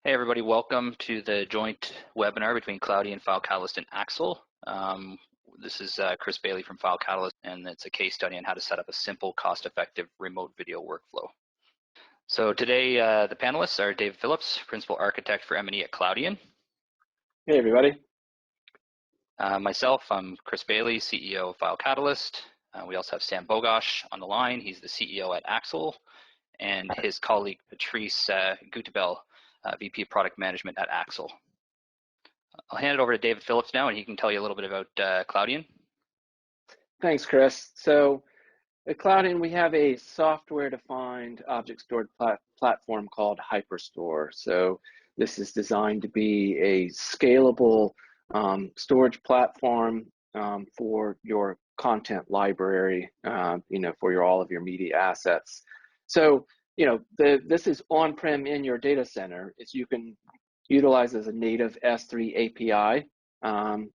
Hey everybody, welcome to the joint webinar between Cloudian, FileCatalyst, and Axel. This is Chris Bailey from FileCatalyst, and it's a case study on how to set up a simple, cost-effective remote video workflow. So today, the panelists are David Phillips, Principal Architect for M&E at Cloudian. Hey everybody. Myself, I'm Chris Bailey, CEO of FileCatalyst. We also have Sam Bogosh on the line. He's the CEO at Axel, and his colleague Patrice Gutebel, VP of Product Management at Axel. I'll hand it over to David Phillips now, and he can tell you a little bit about Cloudian. Thanks, Chris. So at Cloudian, we have a software-defined object storage platform called Hyperstore. So this is designed to be a scalable storage platform for your content library, for all of your media assets. So this is on-prem in your data center. You can utilize as a native S3 API.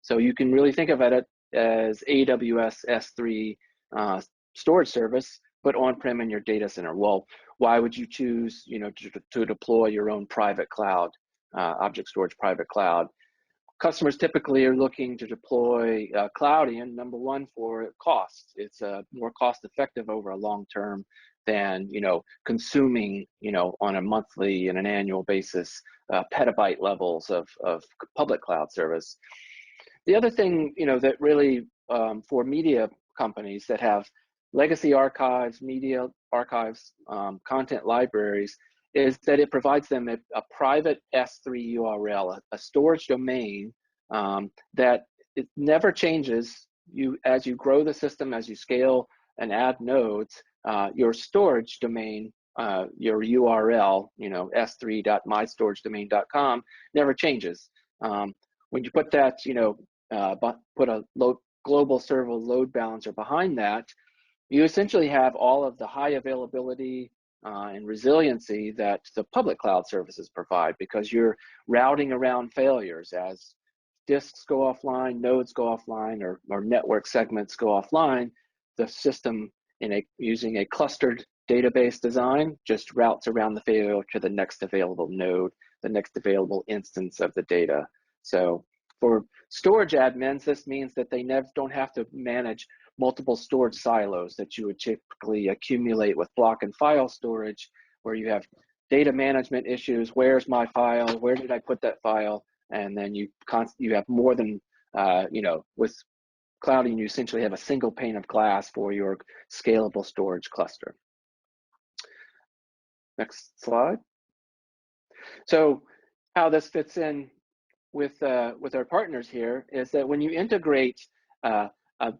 So you can really think of it as AWS S3 storage service, but on-prem in your data center. Well, why would you choose, to deploy your own private cloud, object storage private cloud? Customers typically are looking to deploy Cloudian, number one, for cost. It's more cost-effective over a long term than consuming on a monthly and an annual basis petabyte levels of public cloud service. The other thing that really for media companies that have legacy archives, media archives, content libraries, is that it provides them a private S3 URL, a storage domain that it never changes. As you grow the system, as you scale and add nodes, your storage domain, your URL, s3.mystoragedomain.com, never changes. When you put that, put a global server load balancer behind that, you essentially have all of the high availability and resiliency that the public cloud services provide, because you're routing around failures as disks go offline, nodes go offline, or network segments go offline. The system, using a clustered database design, just routes around the failure to the next available node, the next available instance of the data. So for storage admins, this means that they don't have to manage multiple storage silos that you would typically accumulate with block and file storage, where you have data management issues. Where's my file? Where did I put that file? And then you have more than, with Cloudian, you essentially have a single pane of glass for your scalable storage cluster. Next slide. So how this fits in with our partners here is that when you integrate an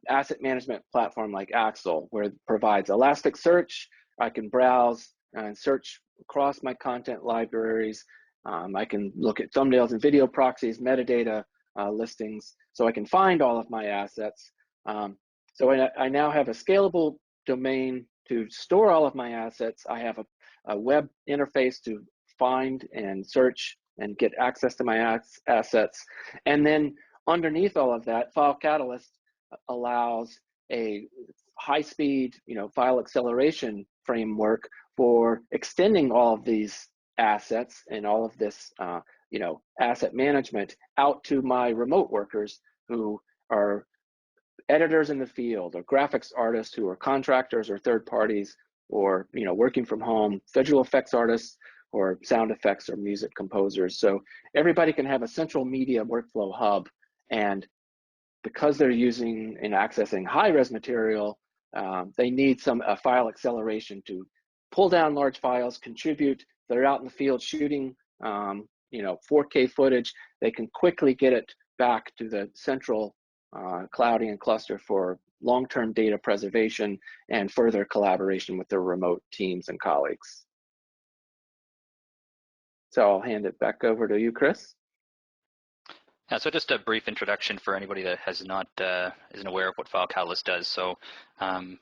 asset management platform like Axel, where it provides Elasticsearch, I can browse and search across my content libraries. I can look at thumbnails and video proxies, metadata listings, so I can find all of my assets. So I now have a scalable domain to store all of my assets. I have a web interface to find and search and get access to my assets. And then underneath all of that, FileCatalyst allows a high-speed, file acceleration framework for extending all of these assets and all of this, asset management out to my remote workers who are editors in the field, or graphics artists who are contractors or third parties, or working from home, visual effects artists, or sound effects or music composers. So everybody can have a central media workflow hub, and because they're using and accessing high-res material, they need a file acceleration to pull down large files, contribute. They're out in the field shooting 4K footage. They can quickly get it back to the central Cloudian cluster for long-term data preservation and further collaboration with their remote teams and colleagues. So I'll hand it back over to you, Chris. Yeah, so just a brief introduction for anybody that isn't aware of what FileCatalyst does. So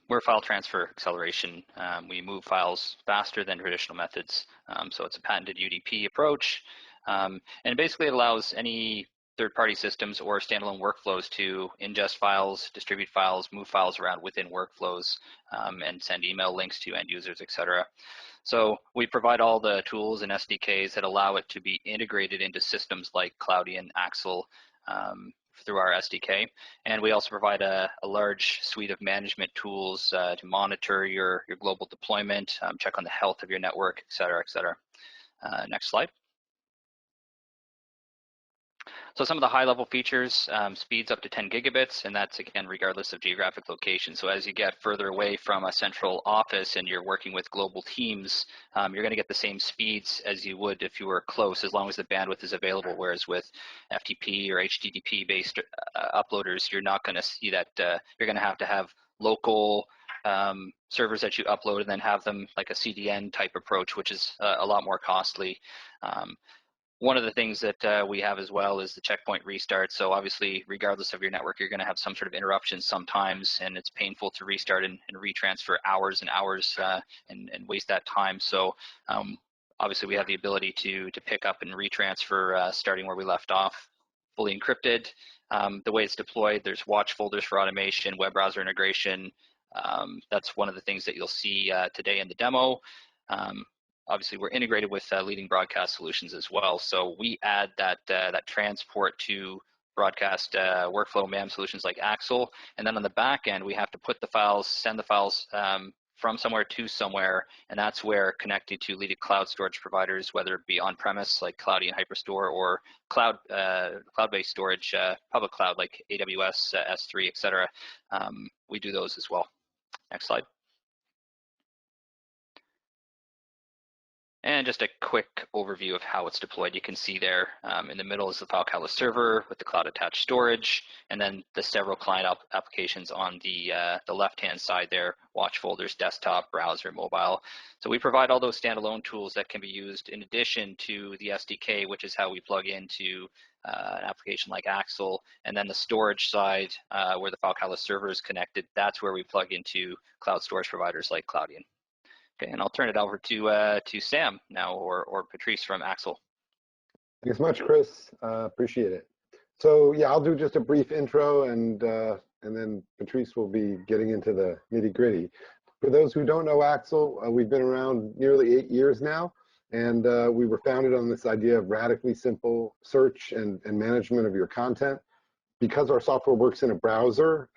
we're file transfer acceleration. We move files faster than traditional methods. So it's a patented UDP approach. And basically it allows any third-party systems or standalone workflows to ingest files, distribute files, move files around within workflows, and send email links to end users, etc. So we provide all the tools and SDKs that allow it to be integrated into systems like Cloudian, Axle, through our SDK. And we also provide a large suite of management tools to monitor your global deployment, check on the health of your network, et cetera, et cetera. Next slide. So some of the high-level features, speeds up to 10 gigabits, and that's, again, regardless of geographic location. So as you get further away from a central office and you're working with global teams, you're going to get the same speeds as you would if you were close, as long as the bandwidth is available, whereas with FTP or HTTP-based uploaders, you're not going to see that. You're going to have local servers that you upload and then have them like a CDN type approach, which is a lot more costly. One of the things that we have as well is the checkpoint restart. So obviously, regardless of your network, you're going to have some sort of interruption sometimes, and it's painful to restart and retransfer hours and hours and waste that time. So obviously, we have the ability to pick up and retransfer starting where we left off, fully encrypted. The way it's deployed, there's watch folders for automation, web browser integration. That's one of the things that you'll see today in the demo. Obviously, we're integrated with leading broadcast solutions as well. So we add that transport to broadcast workflow MAM solutions like Axle. And then on the back end, we have to put the files, send the files from somewhere to somewhere. And that's where connecting to leading cloud storage providers, whether it be on-premise like Cloudian Hyperstore or cloud-based storage, public cloud like AWS, S3, et cetera. We do those as well. Next slide. And just a quick overview of how it's deployed. You can see there in the middle is the FileCatalyst server with the cloud attached storage, and then the several client applications on the left-hand side there, watch folders, desktop, browser, mobile. So we provide all those standalone tools that can be used in addition to the SDK, which is how we plug into an application like Axle, and then the storage side where the FileCatalyst server is connected, that's where we plug into cloud storage providers like Cloudian. Okay, and I'll turn it over to Sam now, or Patrice from Axle. Thanks much, Chris. Appreciate it. So yeah, I'll do just a brief intro, and then Patrice will be getting into the nitty-gritty. For those who don't know Axle, we've been around nearly 8 years now, and we were founded on this idea of radically simple search and management of your content. Because our software works in a browser,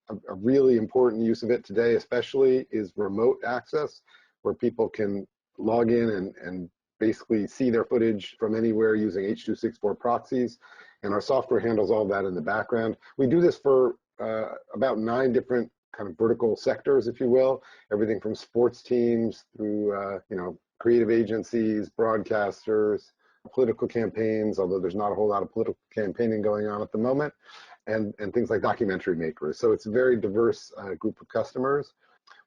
a really important use of it today especially is remote access, where people can log in and basically see their footage from anywhere using H.264 proxies, and our software handles all that in the background. We do this for about 9 different kind of vertical sectors, if you will, everything from sports teams through creative agencies, broadcasters, political campaigns, although there's not a whole lot of political campaigning going on at the moment, and things like documentary makers. So it's a very diverse group of customers.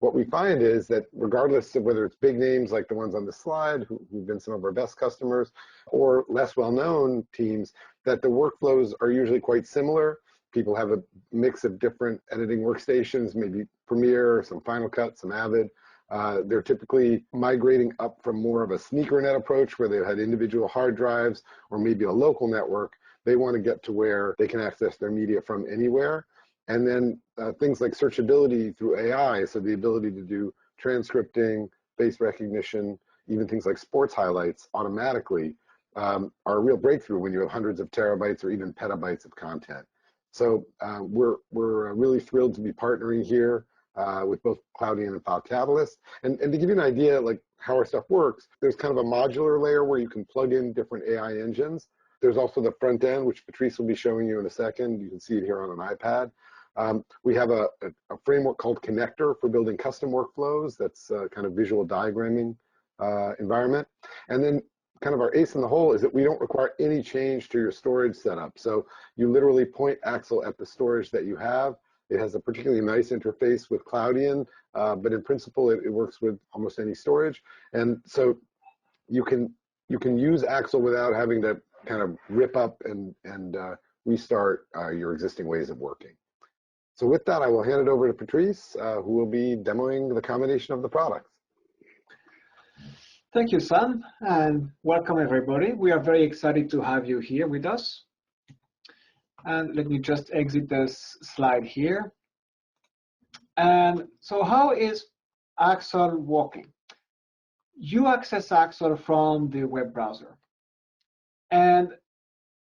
What we find is that regardless of whether it's big names like the ones on the slide, who've been some of our best customers, or less well-known teams, that the workflows are usually quite similar. People have a mix of different editing workstations, maybe Premiere, some Final Cut, some Avid. They're typically migrating up from more of a sneaker net approach where they've had individual hard drives or maybe a local network. They want to get to where they can access their media from anywhere. And then things like searchability through AI, so the ability to do transcripting, face recognition, even things like sports highlights automatically are a real breakthrough when you have hundreds of terabytes or even petabytes of content. So we're really thrilled to be partnering here with both Cloudian and FileCatalyst. And to give you an idea like how our stuff works, there's kind of a modular layer where you can plug in different AI engines. There's also the front end, which Patrice will be showing you in a second. You can see it here on an iPad. We have a framework called Connector for building custom workflows. That's kind of visual diagramming environment. And then kind of our ace in the hole is that we don't require any change to your storage setup. So you literally point Axle at the storage that you have. It has a particularly nice interface with Cloudian, but in principle, it works with almost any storage. And so you can use Axle without having to kind of rip up and restart your existing ways of working. So with that, I will hand it over to Patrice, who will be demoing the combination of the products. Thank you, Sam, and welcome everybody. We are very excited to have you here with us. And let me just exit this slide here. And so how is Axel working? You access Axel from the web browser. And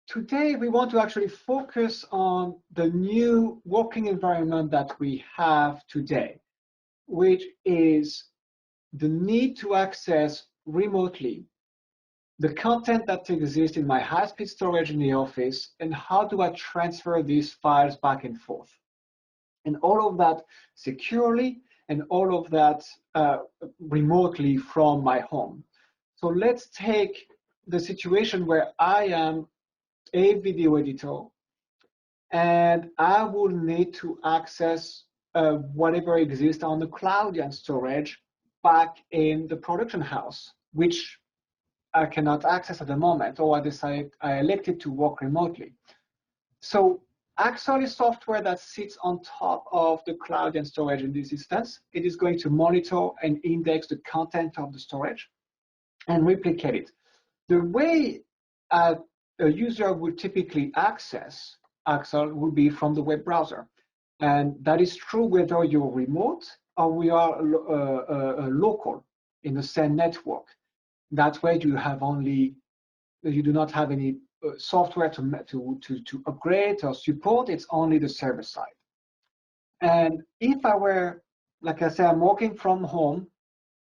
today we want to actually focus on the new working environment that we have today, which is the need to access remotely the content that exists in my high-speed storage in the office, and how do I transfer these files back and forth. And all of that securely, and all of that remotely from my home. So let's take the situation where I am a video editor, and I will need to access whatever exists on the Cloudian storage back in the production house, which I cannot access at the moment, or I elected to work remotely. So Axel is software that sits on top of the Cloudian storage in this instance. It is going to monitor and index the content of the storage and replicate it. The way a user would typically access Axel would be from the web browser. And that is true whether you're remote or we are local in the same network. That way you do not have any software to upgrade or support. It's only the server side. And if I were, like I said, I'm working from home,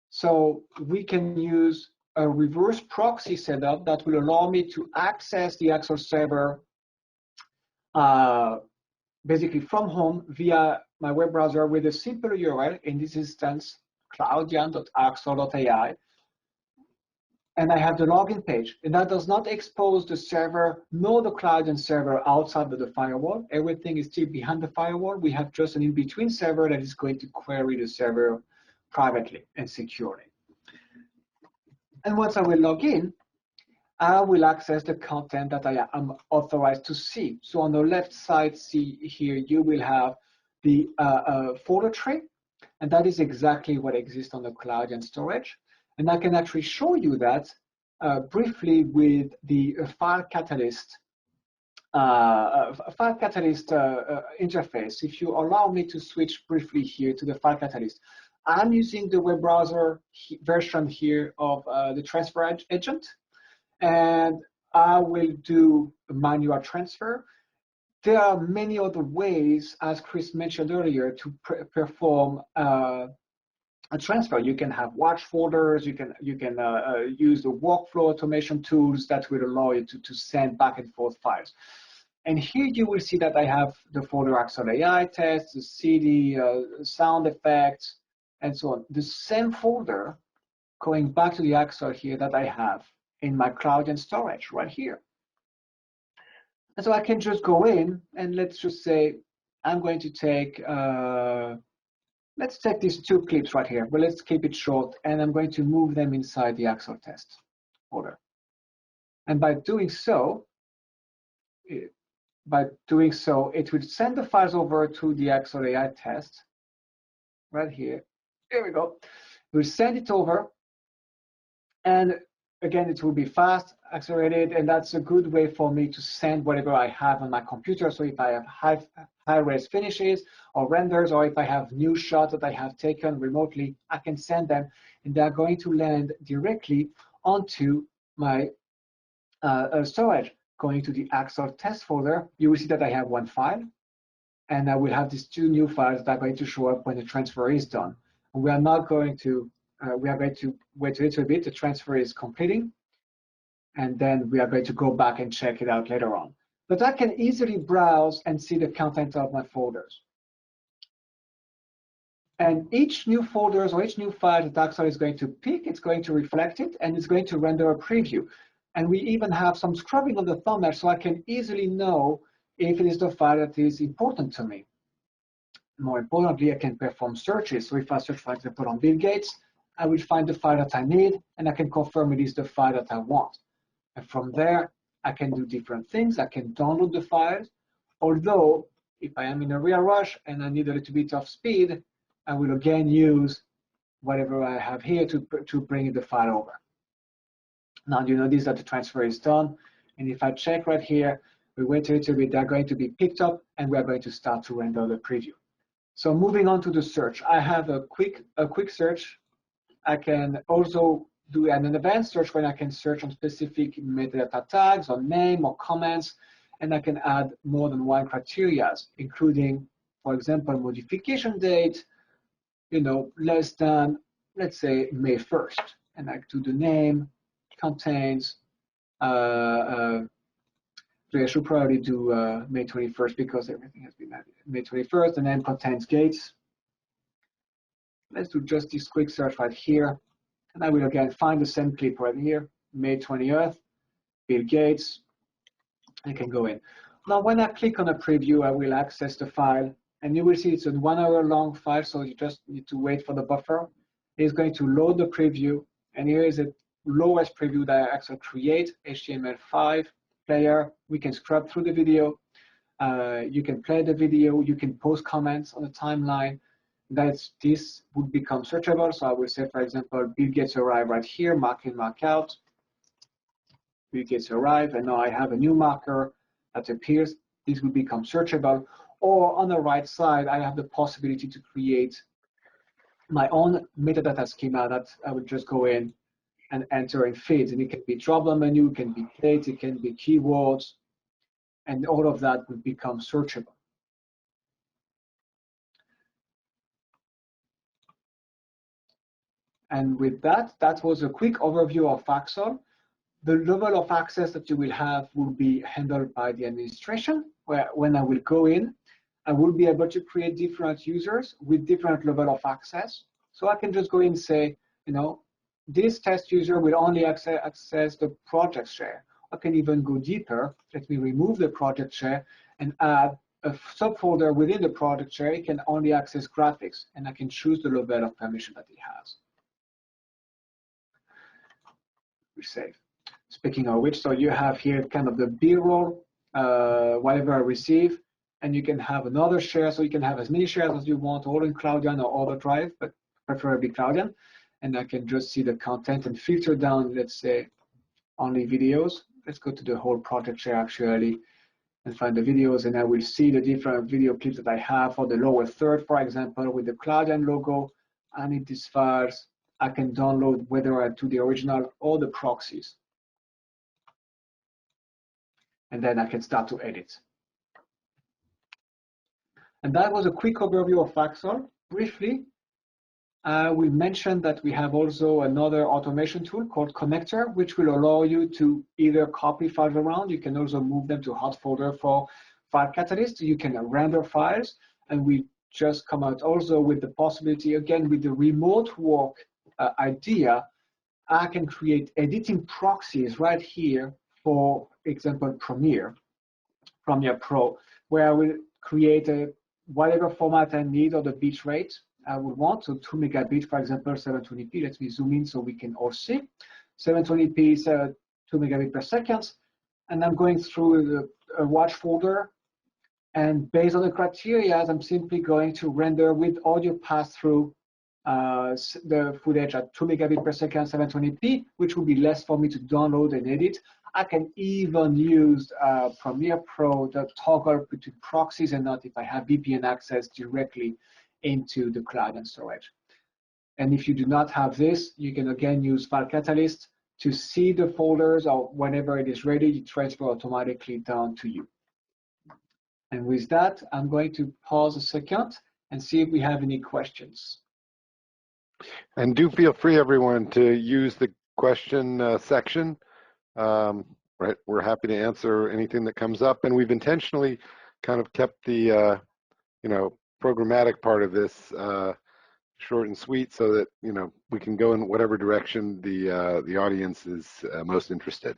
so we can use a reverse proxy setup that will allow me to access the Axel server basically from home via my web browser with a simple URL, in this instance, cloudian.axel.ai. And I have the login page, and that does not expose the server nor the Cloudian server outside of the firewall. Everything is still behind the firewall. We have just an in-between server that is going to query the server privately and securely. And once I will log in, I will access the content that I am authorized to see. So on the left side, see here, you will have the folder tree, and that is exactly what exists on the Cloudian storage. And I can actually show you that briefly with the FileCatalyst interface. If you allow me to switch briefly here to the FileCatalyst, I'm using the web browser version here of the transfer agent, and I will do a manual transfer. There are many other ways, as Chris mentioned earlier, to perform a transfer. You can have watch folders. You can use the workflow automation tools that will allow you to send back and forth files. And here you will see that I have the folder Axel AI test, the CD, sound effects, and so on. The same folder going back to the Axel here that I have in my Cloudian storage right here. And so I can just go in and let's just say I'm going to take let's take these two clips right here, but let's keep it short, and I'm going to move them inside the Axel test folder. And by doing so, it will send the files over to the Axel AI test right here. Here we go. We'll send it over, and again, it will be fast, accelerated, and that's a good way for me to send whatever I have on my computer. So if I have high-res finishes or renders, or if I have new shots that I have taken remotely, I can send them, and they're going to land directly onto my storage. Going to the Axel test folder, you will see that I have one file, and I will have these two new files that are going to show up when the transfer is done. And we are not going to we are going to wait a little bit. The transfer is completing, and then we are going to go back and check it out later on. But I can easily browse and see the content of my folders. And each new folders or each new file that Axel is going to pick, it's going to reflect it, and it's going to render a preview. And we even have some scrubbing of the thumbnail, so I can easily know if it is the file that is important to me. More importantly, I can perform searches. So if I search, for example, on Bill Gates, I will find the file that I need, and I can confirm it is the file that I want. And from there, I can do different things. I can download the files, although if I am in a real rush and I need a little bit of speed, I will again use whatever I have here to bring the file over. Now you notice that the transfer is done, and if I check right here, We wait a little bit, they're going to be picked up, and we are going to start to render the preview. So moving on to the search, I have a quick search. I can also do an advanced search when I can search on specific metadata tags or name or comments, and I can add more than one criteria, including, for example, modification date, less than, let's say, May 1st, and I do the name, contains, I should probably do May 21st because everything has been added. May 21st, and then contains gates. Let's do just this quick search right here. And I will again find the same clip right here, May 20th, Bill Gates. I can go in. Now, when I click on a preview, I will access the file. And you will see it's a 1 hour long file, so you just need to wait for the buffer. It's going to load the preview. And here is the lowest preview that I actually create, HTML5 player. We can scrub through the video. You can play the video. You can post comments on the timeline. This would become searchable. So I will say, for example, Bill Gates arrived right here, mark in, mark out. Bill Gates arrived, and now I have a new marker that appears. This will become searchable. Or on the right side, I have the possibility to create my own metadata schema that I will just go in and enter in feeds. And it can be drop-down menu, it can be dates, it can be keywords, and all of that will become searchable. And with that, that was a quick overview of Axel. The level of access that you will have will be handled by the administration, where when I will go in, I will be able to create different users with different level of access. So I can just go in and say, this test user will only access the project share. I can even go deeper. Let me remove the project share and add a subfolder within the project share. It can only access graphics, and I can choose the level of permission that it has. We save. Speaking of which, so you have here kind of the B-roll, whatever I receive, and you can have another share, so you can have as many shares as you want, all in Cloudian or other drive, but preferably Cloudian. And I can just see the content and filter down, let's say, only videos. Let's go to the whole project share actually and find the videos, and I will see the different video clips that I have for the lower third, for example, with the Cloudian logo. I need these files. I can download whether I do the original or the proxies. And then I can start to edit. And that was a quick overview of Axel. Briefly, we mentioned that we have also another automation tool called Connector, which will allow you to either copy files around. You can also move them to a hot folder for FileCatalyst. You can render files, and we just come out also with the possibility, again, with the remote work idea, I can create editing proxies right here for example, Premiere Pro, where I will create whatever format I need or the bit rate I would want. So 2 megabit, for example, 720p. Let me zoom in so we can all see. 720p is 2 megabit per second. And I'm going through a watch folder. And based on the criteria, I'm simply going to render with audio pass-through the footage at 2 megabit per second, 720p, which will be less for me to download and edit. I can even use Premiere Pro, the toggle between proxies and not if I have VPN access directly into the cloud and storage. And if you do not have this, you can again use FileCatalyst to see the folders, or whenever it is ready, you transfer automatically down to you. And with that, I'm going to pause a second and see if we have any questions. And do feel free, everyone, to use the question section. Right, we're happy to answer anything that comes up, and we've intentionally kind of kept the programmatic part of this short and sweet, so that we can go in whatever direction the audience is most interested.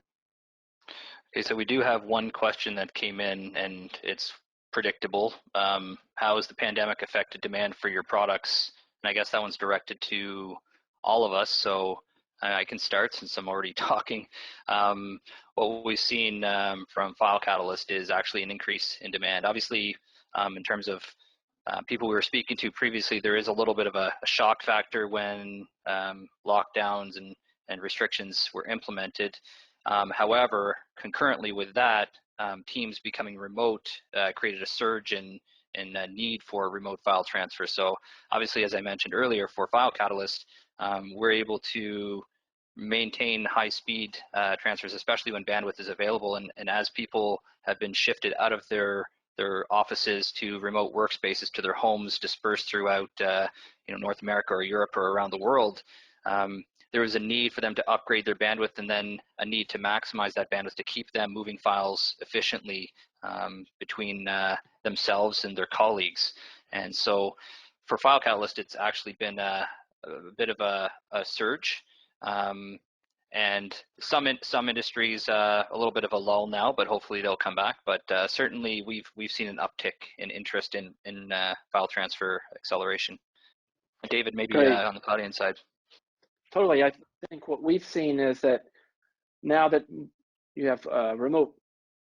Okay, so we do have one question that came in, and it's predictable. How has the pandemic affected demand for your products? And I guess that one's directed to all of us, so I can start since I'm already talking. What we've seen from FileCatalyst is actually an increase in demand. Obviously, in terms of people we were speaking to previously, there is a little bit of a shock factor when lockdowns and restrictions were implemented. However, concurrently with that, teams becoming remote created a surge in need for remote file transfer. So obviously, as I mentioned earlier, for FileCatalyst, we're able to maintain high-speed transfers, especially when bandwidth is available. And as people have been shifted out of their offices to remote workspaces, to their homes dispersed throughout North America or Europe or around the world, there was a need for them to upgrade their bandwidth, and then a need to maximize that bandwidth to keep them moving files efficiently between themselves and their colleagues. And so for FileCatalyst, it's actually been a bit of a surge. And some industries a little bit of a lull now, but hopefully they'll come back. But certainly we've seen an uptick in interest in file transfer acceleration. David, maybe on the Cloudian side. Totally. I think what we've seen is that now that you have remote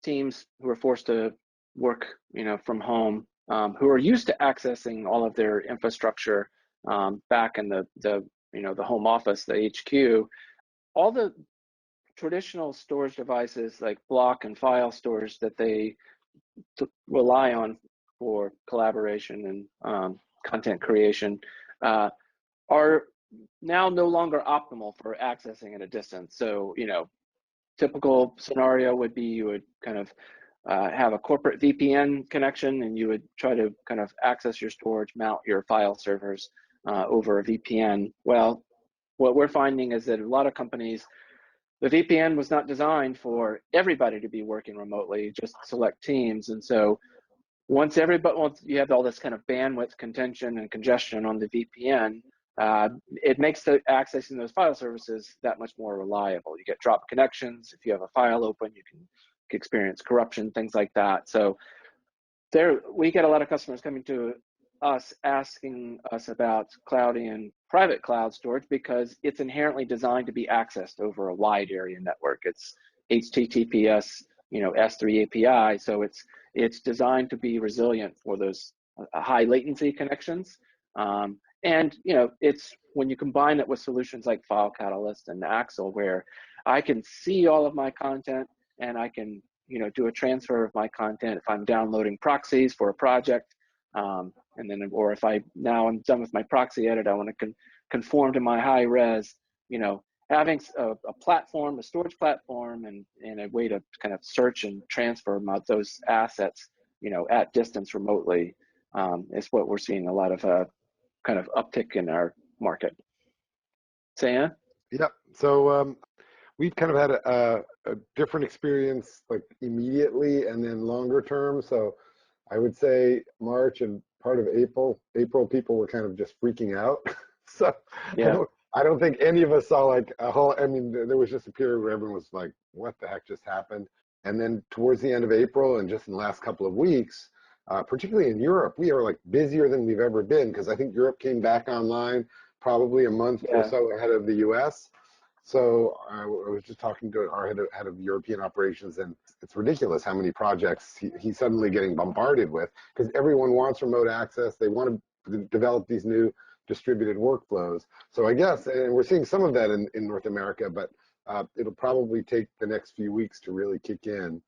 teams who are forced to work, from home, who are used to accessing all of their infrastructure back in the home office, the HQ, all the traditional storage devices like block and file stores that they rely on for collaboration and content creation are now no longer optimal for accessing at a distance. So, typical scenario would be you would kind of have a corporate VPN connection, and you would try to kind of access your storage, mount your file servers over a VPN. Well, what we're finding is that a lot of companies, the VPN was not designed for everybody to be working remotely, just select teams. And so once you have all this kind of bandwidth contention and congestion on the VPN, it makes accessing those file services that much more reliable. You get dropped connections. If you have a file open, you can experience corruption, things like that. So we get a lot of customers coming to us asking us about Cloudian private cloud storage because it's inherently designed to be accessed over a wide area network. It's HTTPS, S3 API, so it's designed to be resilient for those high latency connections. And it's when you combine it with solutions like FileCatalyst and Axle, where I can see all of my content and I can do a transfer of my content if I'm downloading proxies for a project, and then, or if I'm done with my proxy edit, I want to conform to my high res. Having a platform, a storage platform, and a way to kind of search and transfer those assets, at distance remotely, is what we're seeing a lot of kind of uptick in our market. Saya? Yep. So we've kind of had a different experience, like immediately and then longer term. So I would say March and part of April people were kind of just freaking out. So yeah. I don't think any of us saw like a whole, there was just a period where everyone was like, what the heck just happened? And then towards the end of April and just in the last couple of weeks, particularly in Europe, we are like busier than we've ever been, because I think Europe came back online probably a month or so ahead of the US. So I was just talking to our head of European operations, and it's ridiculous how many projects he's suddenly getting bombarded with, because everyone wants remote access. They want to develop these new distributed workflows. So I guess, and we're seeing some of that in North America, but it'll probably take the next few weeks to really kick in.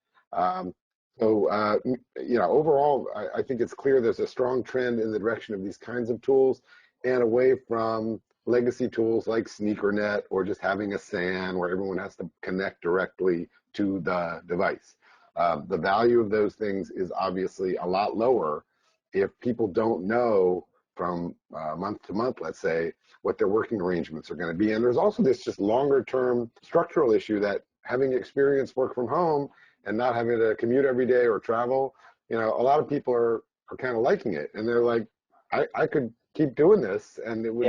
Overall, I think it's clear there's a strong trend in the direction of these kinds of tools and away from legacy tools like SneakerNet or just having a SAN where everyone has to connect directly to the device. The value of those things is obviously a lot lower if people don't know from month to month, let's say, what their working arrangements are going to be. And there's also this just longer term structural issue that having experience work from home and not having to commute every day or travel, a lot of people are kind of liking it. And they're like, I could keep doing this, and it would,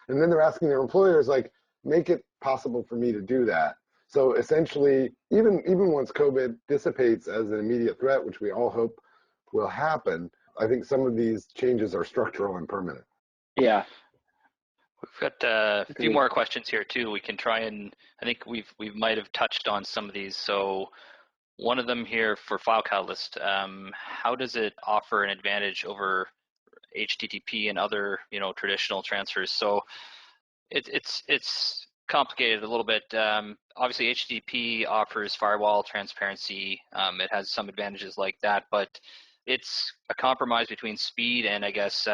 and then they're asking their employers, like, make it possible for me to do that. So essentially, even once COVID dissipates as an immediate threat, which we all hope will happen, I think some of these changes are structural and permanent. Yeah. We've got a few more questions here too. We can try and, I think we might have touched on some of these. So one of them here for FileCatalyst, how does it offer an advantage over HTTP and other traditional transfers? So it's complicated a little bit. Obviously, HTTP offers firewall transparency. It has some advantages like that, but it's a compromise between speed and, I guess,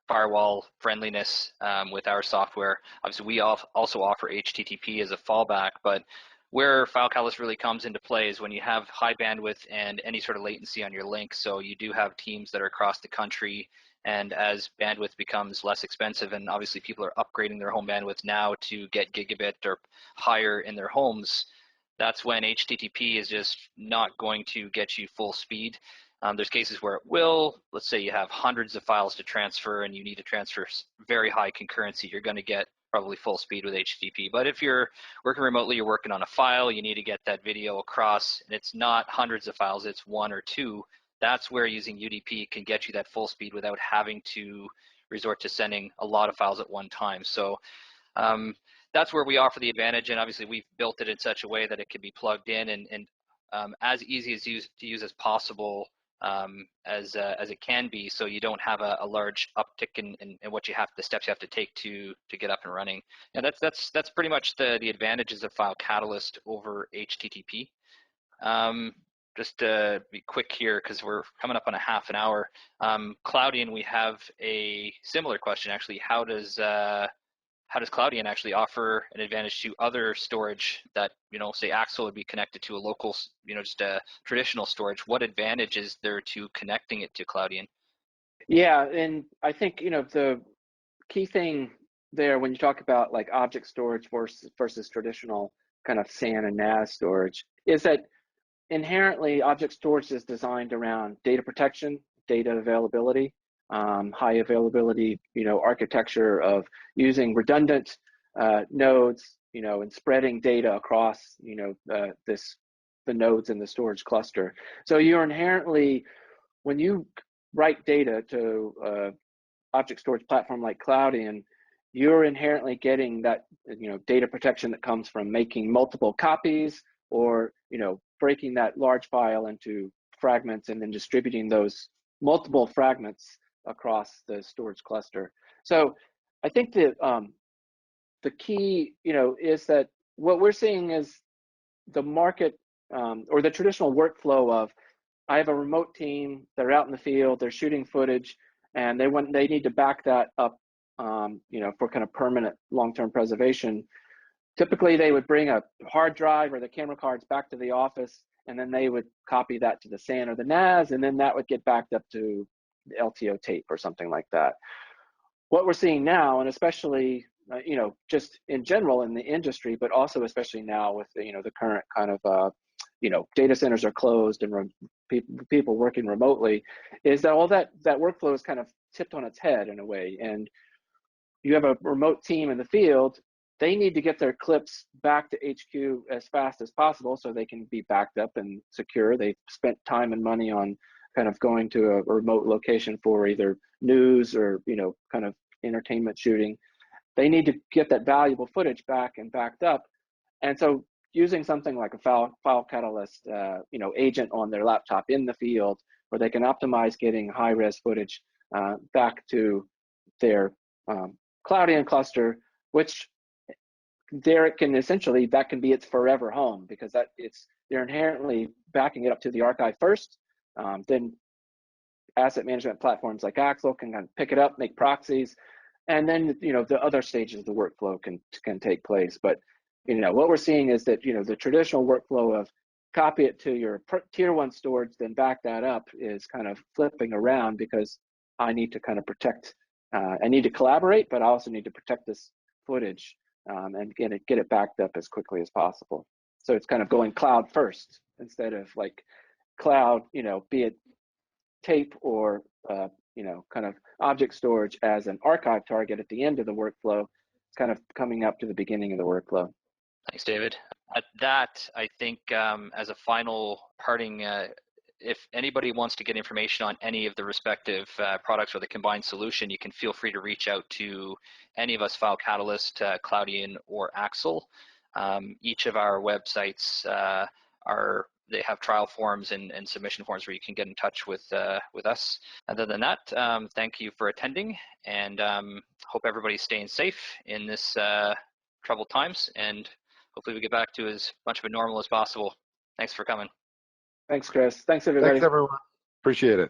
firewall friendliness with our software. Obviously, we also offer HTTP as a fallback, but where FileCatalyst really comes into play is when you have high bandwidth and any sort of latency on your link. So you do have teams that are across the country, and as bandwidth becomes less expensive, and obviously people are upgrading their home bandwidth now to get gigabit or higher in their homes, that's when HTTP is just not going to get you full speed. There's cases where it will. Let's say you have hundreds of files to transfer and you need to transfer very high concurrency, you're going to get probably full speed with HTTP. But if you're working remotely, you're working on a file, you need to get that video across, and it's not hundreds of files, it's one or two, that's where using UDP can get you that full speed without having to resort to sending a lot of files at one time. So that's where we offer the advantage, and obviously we've built it in such a way that it can be plugged in and as easy as to use as possible as it can be, so you don't have a large uptick in what you have, the steps you have to take to get up and running. And that's pretty much the advantages of FileCatalyst over HTTP. Just to be quick here, because we're coming up on a half an hour. Cloudian, we have a similar question actually. How does Cloudian actually offer an advantage to other storage that, say Axel would be connected to a local, just a traditional storage? What advantage is there to connecting it to Cloudian? Yeah, and I think, the key thing there when you talk about like object storage versus traditional kind of SAN and NAS storage is that inherently object storage is designed around data protection, data availability, high availability, architecture of using redundant nodes, and spreading data across, the nodes in the storage cluster. So you're inherently, when you write data to object storage platform like Cloudian, you're inherently getting that, data protection that comes from making multiple copies or, breaking that large file into fragments and then distributing those multiple fragments across the storage cluster. So I think that the key, is that what we're seeing is the market or the traditional workflow of, I have a remote team, they're out in the field, they're shooting footage, and they need to back that up, for kind of permanent long-term preservation. Typically, they would bring a hard drive or the camera cards back to the office, and then they would copy that to the SAN or the NAS, and then that would get backed up to the LTO tape or something like that. What we're seeing now, and especially, just in general in the industry, but also especially now with, the current kind of, data centers are closed and people working remotely, is that all that workflow is kind of tipped on its head in a way. And you have a remote team in the field, they need to get their clips back to HQ as fast as possible so they can be backed up and secure. They've spent time and money on kind of going to a remote location for either news or, kind of entertainment shooting. They need to get that valuable footage back and backed up. And so using something like a FileCatalyst, agent on their laptop in the field, where they can optimize getting high-res footage back to their Cloudian cluster, which there it can essentially, that can be its forever home, because they're inherently backing it up to the archive first. Then asset management platforms like Axel can kind of pick it up, make proxies, and then the other stages of the workflow can take place. But what we're seeing is that the traditional workflow of copy it to your tier 1 storage, then back that up, is kind of flipping around, because I need to kind of protect. I need to collaborate, but I also need to protect this footage and get it backed up as quickly as possible. So it's kind of going cloud first instead of like cloud, be it tape or kind of object storage as an archive target at the end of the workflow. It's kind of coming up to the beginning of the workflow. Thanks, David. At that, I think as a final parting, if anybody wants to get information on any of the respective products or the combined solution, you can feel free to reach out to any of us, FileCatalyst, Cloudian, or Axel. Each of our websites they have trial forms and submission forms where you can get in touch with us. Other than that, thank you for attending, and hope everybody's staying safe in this troubled times, and hopefully we get back to as much of a normal as possible. Thanks for coming. Thanks, Chris. Thanks, everybody. Thanks, everyone. Appreciate it.